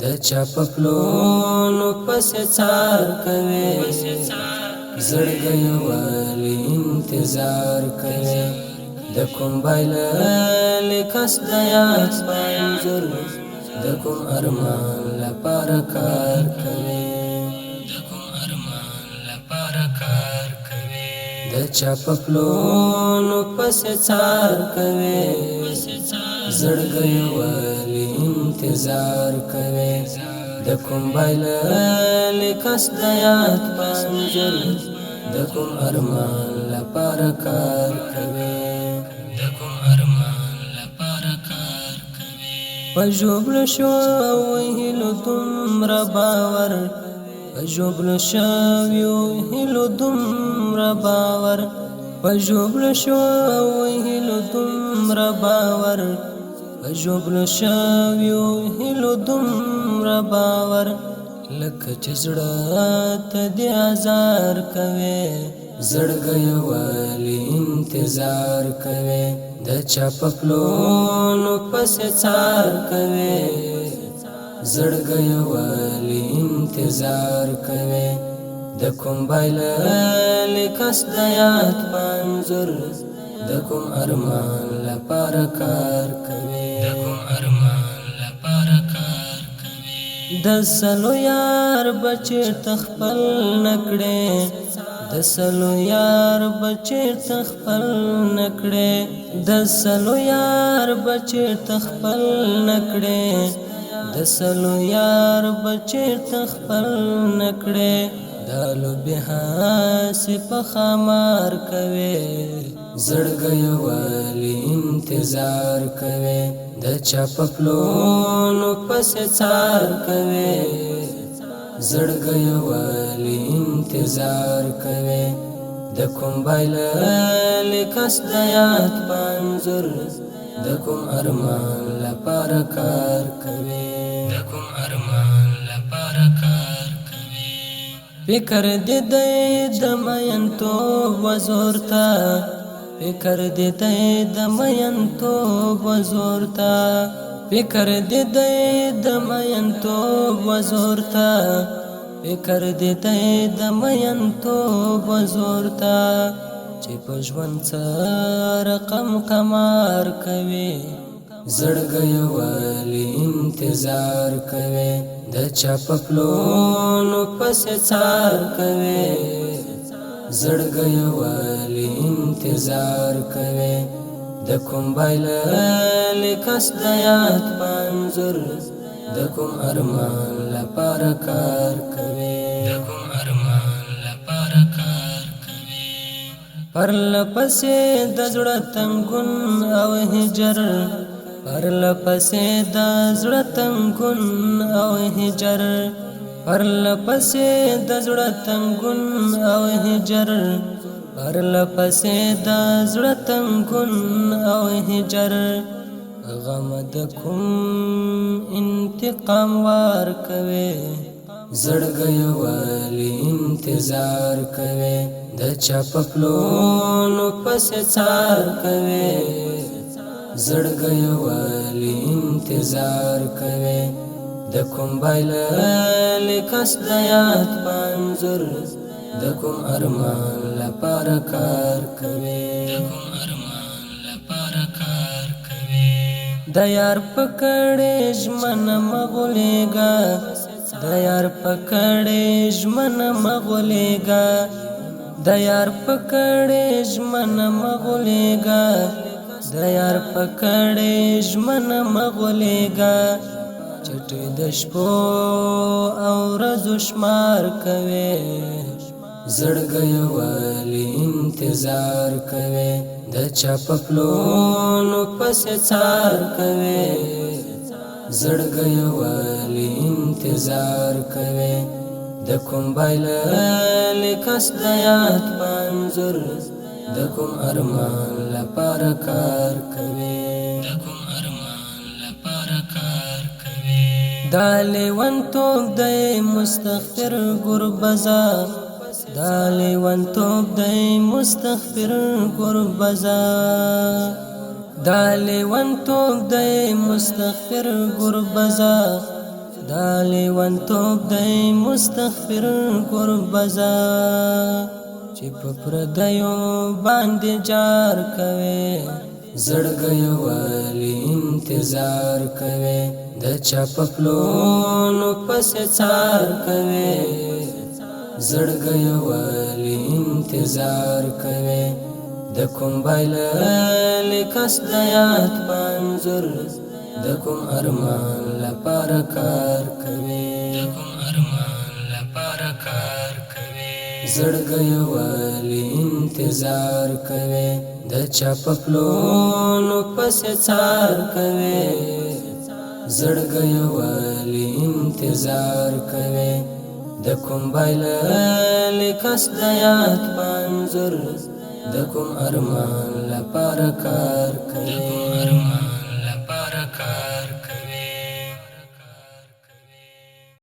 د چا په پلونو پسې څار کوي زړګی والی انتظار کوي د کوم بایلل کس د یاد پنځر د کوم ارمان لپاره کار کوي د چا په پلونو پسې څار کوي زړګی والی انتظار کوي د کوم بایلل کس د یاد پنځر د کوم ارمان لپاره کار کوي پجوبل شو وهلو دومره باور پجوبل شو وهلو دومره باور پجوبل شو وهلو دومره باور پجوبل شو وهلو دومره باور لکه چې زړه ته د آزار کوي زړګی والی انتظار کوي د چا په پلونو پسې څار کوي زړګی والی انتظار کوي د کوم بایلل کس د یاد پنځر د کوم ارمان لپاره کار کوي د سلو یار بچی تخپل نکړي د سلو یار بچی تخپل نکړي د سلو یار بچی تخپل نکړي د سلو یار بچی تخپل نکړي دالو بها سپ خمار کوي زړګی والی انتظار کوي د چا په پلونو پسې څار کوي زړګی والی انتظار کوي د کوم بایلل کس د یاد پنځر د کوم ارمان لپاره کار کوي فکر دې د مین توب وزورتا فکر دې د مین توب وزورتا فکر دې د مین توب وزورتا فکر دې د مین توب وزورتا چې په ژوند څه رقم قمار کوي زړګی والی انتظار کوي د چا په پلونو پسې څار کوي زړګی والی انتظار کوي د کوم بایلل کس د یاد پنځر د کوم ارمان لپاره کار کوي پرلپسې د زړه تنګون او هجر پرلپسې د زړه تنګون او هجر پرلپسې د زړه تنګون او هجر پرلپسې د زړه تنګون او هجر غم د کوم انتقام وار کوي زړګی والی انتظار کوي د چا په پلونو پسې څار کوي زړګی والی انتظار کوي د کوم بایلل کس د یاد پنځر د کوم ارمان لپاره کار کوي د یار پکړې ژمن مغولېګا د یار پکړې ژمن مغولېګا د یار پکړې ژمن مغولېګا د یار پکړې ژمن مغولېګا چټې د شپو او ورځو شمار کوي زړګی والی انتظار کوي د چا په پلونو پسې څار کوي زړګی والی انتظار کوي د کوم بایلل کس د یاد پنځر د کوم ارمان لپاره کار کوي دا لیونتوب دی مستغفر ګربزا دا لیونتوب دی مستغفر ګربزا دا لیونتوب دی مستغفر ګربزا دا لیونتوب دی مستغفر ګربزا چې په پردیو باندې جار کوي زړګي والی انتظار کوي د چا په پلونو پسې څار کوي زړګي والی انتظار کوي د کوم بایل کس د یاد پنځور د کوم ارمان لپاره کار کوي زړګي والی انتظار کوي د چا په پلونو پسې څار کوي زړګي والی انتظار کوي د کوم بایل کس د یاد پنځور د کوم ارمان لپاره کار کوي